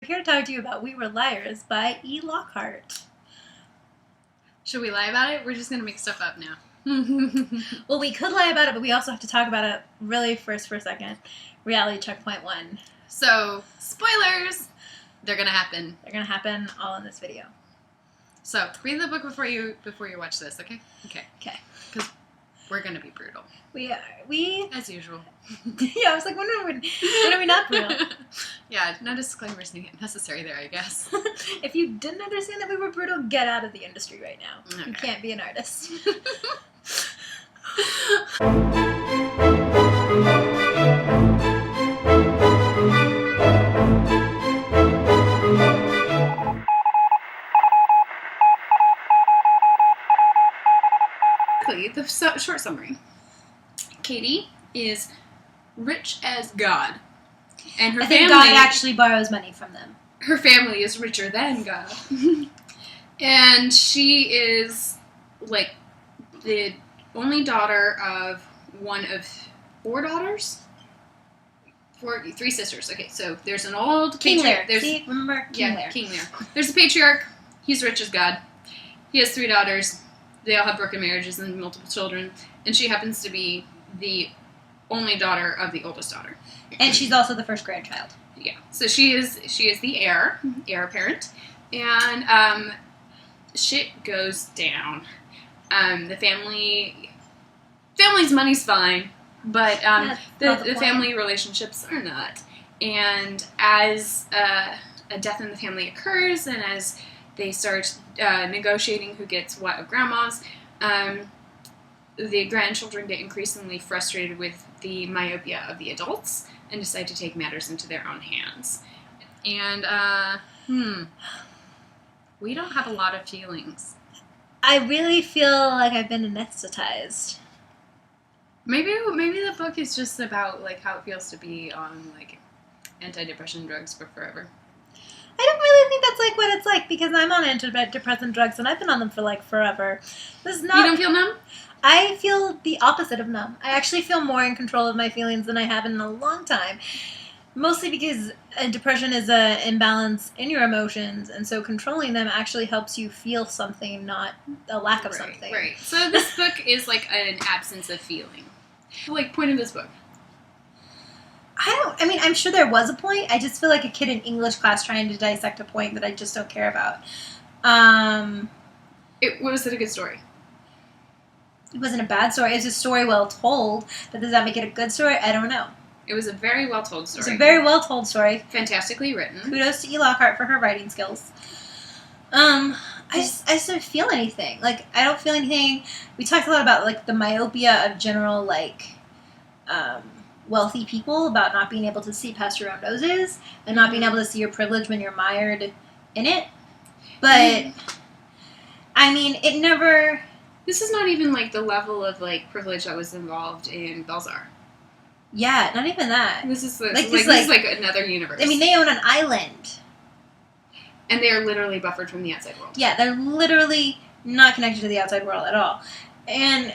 We're here to talk to you about We Were Liars by E. Lockhart. Should we lie about it? We're just going to make stuff up now. Well, we could lie about it, but we also have to talk about it really first for a second. Reality check point 1. So, spoilers! They're going to happen. They're going to happen all in this video. So, read the book before you watch this, okay? Okay. Because we're going to be brutal. We As usual. Yeah, I was like, when are we not brutal? Yeah, no disclaimers necessary there, I guess. If you didn't understand that we were brutal, get out of the industry right now. Okay. You can't be an artist. The short summary. Katie is rich as God. And her I think family... God actually borrows money from them. Her family is richer than God. And she is, like, the only daughter of one of 4 daughters? 3 sisters. Okay, so there's an old King Lear. Lear. See? Remember? King Lear. King Lear. There's a patriarch. He's rich as God. He has 3 daughters. They all have broken marriages and multiple children. And she happens to be the only daughter of the oldest daughter. And she's also the first grandchild. Yeah. So she is the heir apparent. And shit goes down. The family's money's fine, but the family relationships are not. And as a death in the family occurs, and as they start negotiating who gets what of grandma's, the grandchildren get increasingly frustrated with the myopia of the adults and decide to take matters into their own hands. And, we don't have a lot of feelings. I really feel like I've been anesthetized. Maybe the book is just about, like, how it feels to be on, like, antidepressant drugs for forever. I don't really think that's, like, what it's like, because I'm on antidepressant drugs, and I've been on them for, like, forever. This is not... You don't feel numb? I feel the opposite of numb. I actually feel more in control of my feelings than I have in a long time. Mostly because depression is an imbalance in your emotions, and so controlling them actually helps you feel something, not a lack of something. Right. So this book is like an absence of feeling. Like, point of this book. I'm sure there was a point. I just feel like a kid in English class trying to dissect a point that I just don't care about. Was it a good story? It wasn't a bad story. It was a story well told, but does that make it a good story? I don't know. It was a very well told story. It's a very well told story. Fantastically written. Kudos to E. Lockhart for her writing skills. I just don't feel anything. Like, I don't feel anything. We talked a lot about, like, the myopia of general, like, wealthy people, about not being able to see past your own noses and not being able to see your privilege when you're mired in it. But, I mean, it never... This is not even, like, the level of, like, privilege that was involved in Belzar. Yeah, not even that. This is like another universe. I mean, they own an island. And they are literally buffered from the outside world. Yeah, they're literally not connected to the outside world at all. And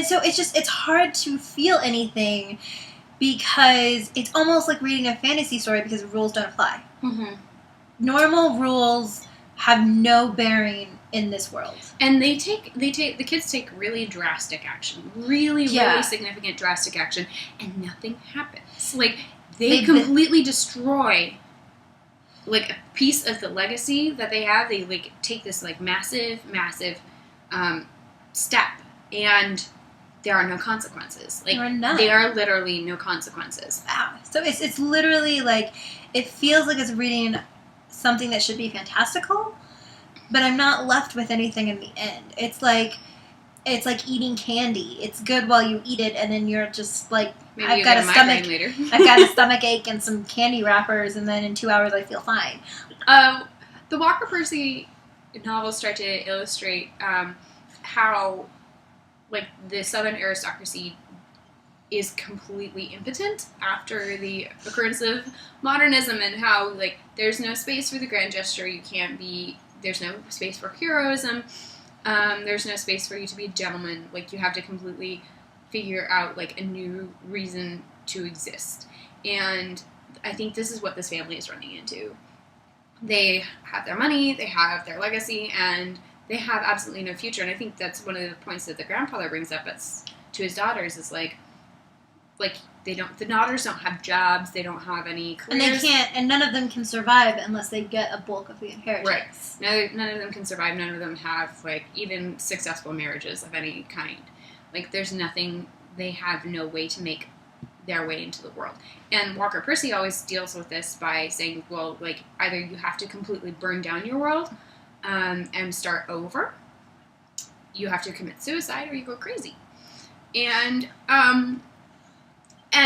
so it's hard to feel anything because it's almost like reading a fantasy story because the rules don't apply. Mm-hmm. Normal rules have no bearing in this world. And the kids take really drastic action. Really significant drastic action. And nothing happens. Like, they completely destroy, like, a piece of the legacy that they have. They, like, take this, like, massive step. And there are no consequences. Like, there are none. There are literally no consequences. Wow. So it's literally, like, it feels like it's reading something that should be fantastical, but I'm not left with anything in the end. It's like eating candy. It's good while you eat it, and then you're just like, I've got a stomach ache and some candy wrappers, and then in 2 hours I feel fine. The Walker Percy novels start to illustrate how, like, the Southern aristocracy is completely impotent after the occurrence of modernism, and how, like, there's no space for the grand gesture. There's no space for heroism. There's no space for you to be a gentleman. Like, you have to completely figure out, like, a new reason to exist. And I think this is what this family is running into. they have their money, they have their legacy, and they have absolutely no future. And I think that's one of the points that the grandfather brings up to his daughters is like the daughters don't have jobs, they don't have any careers. And they can't, and none of them can survive unless they get a bulk of the inheritance. Right. None of them can survive, none of them have, like, even successful marriages of any kind. Like, there's nothing, they have no way to make their way into the world. And Walker Percy always deals with this by saying, well, like, either you have to completely burn down your world and start over, you have to commit suicide, or you go crazy. And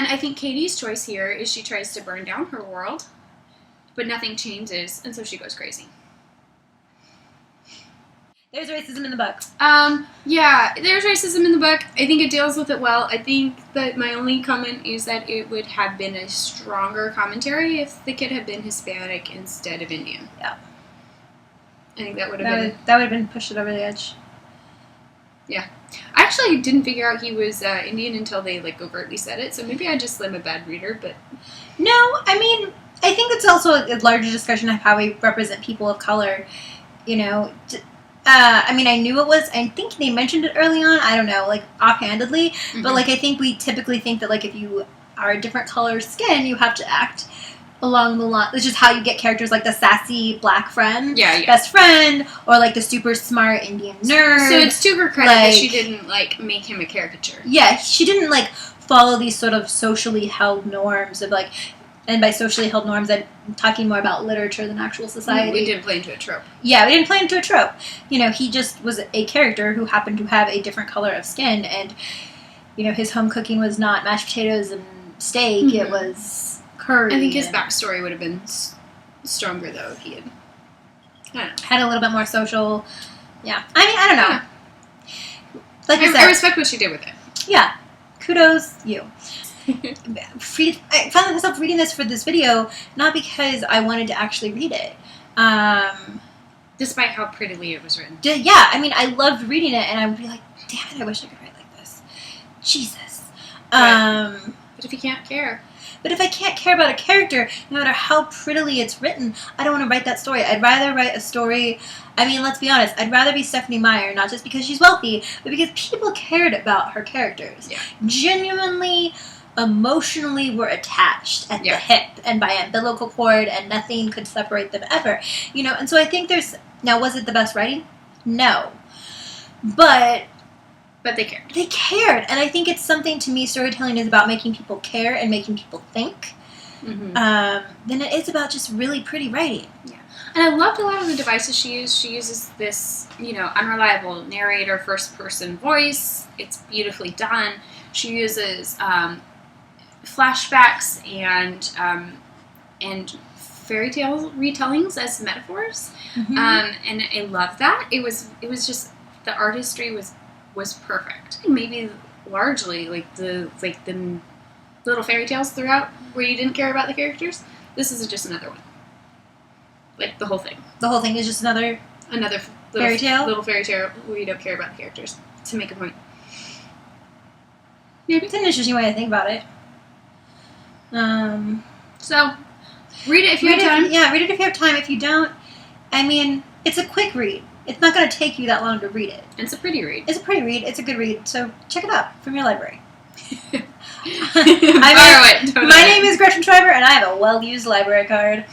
I think Katie's choice here is she tries to burn down her world, but nothing changes, and so she goes crazy. There's racism in the book. Yeah, there's racism in the book. I think it deals with it well. I think that my only comment is that it would have been a stronger commentary if the kid had been Hispanic instead of Indian. Yeah. I think that would have been pushed it over the edge. Yeah. I actually didn't figure out he was Indian until they, like, overtly said it, so maybe I just am a bad reader, but... No, I mean, I think it's also a larger discussion of how we represent people of color, you know. I mean, I knew it was, I think they mentioned it early on, I don't know, like, offhandedly, Mm-hmm. but, like, I think we typically think that, like, if you are a different color skin, you have to act along the line. It's just how you get characters like the sassy black friend, best friend, or like the super smart Indian nerd. So it's to her credit that she didn't, like, make him a caricature. Yeah, she didn't, like, follow these sort of socially held norms of, like, and by socially held norms, I'm talking more about literature than actual society. We didn't play into a trope. Yeah, we didn't play into a trope. You know, he just was a character who happened to have a different color of skin, and, you know, his home cooking was not mashed potatoes and steak, Mm-hmm. it was curry. I think his backstory would have been stronger, though, if he had, I don't know, had a little bit more social. Yeah. I mean, I don't know. Yeah. Like I said, I respect what she did with it. Yeah. Kudos, you. I found myself reading this for this video, not because I wanted to actually read it. Despite how prettily it was written. Yeah, I mean, I loved reading it, and I would be like, damn it, I wish I could write like this. Jesus. Right. But if you can't care... But if I can't care about a character, no matter how prettily it's written, I don't want to write that story. I'd rather write a story... I mean, let's be honest. I'd rather be Stephenie Meyer, not just because she's wealthy, but because people cared about her characters. Yeah. Genuinely, emotionally were attached at the hip and by umbilical cord, and nothing could separate them ever. You know, and so I think there's... Now, was it the best writing? No. But they cared. They cared. And I think it's something, to me, storytelling is about making people care and making people think. Mm-hmm. Then it is about just really pretty writing. Yeah. And I loved a lot of the devices she used. She uses this, you know, unreliable narrator, first-person voice. It's beautifully done. She uses flashbacks and fairy tale retellings as metaphors. Mm-hmm. And I love that. It was just, the artistry was perfect. Maybe largely like the little fairy tales throughout where you didn't care about the characters. This is just another one. Like the whole thing. The whole thing is just another fairy tale? Little fairy tale where you don't care about the characters to make a point. Maybe. It's an interesting way to think about it. So, read it if you have time. Yeah, read it if you have time. If you don't, I mean, it's a quick read. It's not going to take you that long to read it. It's a pretty read. It's a pretty read. It's a good read. So check it out from your library. My name is Gretchen Schreiber, and I have a well-used library card.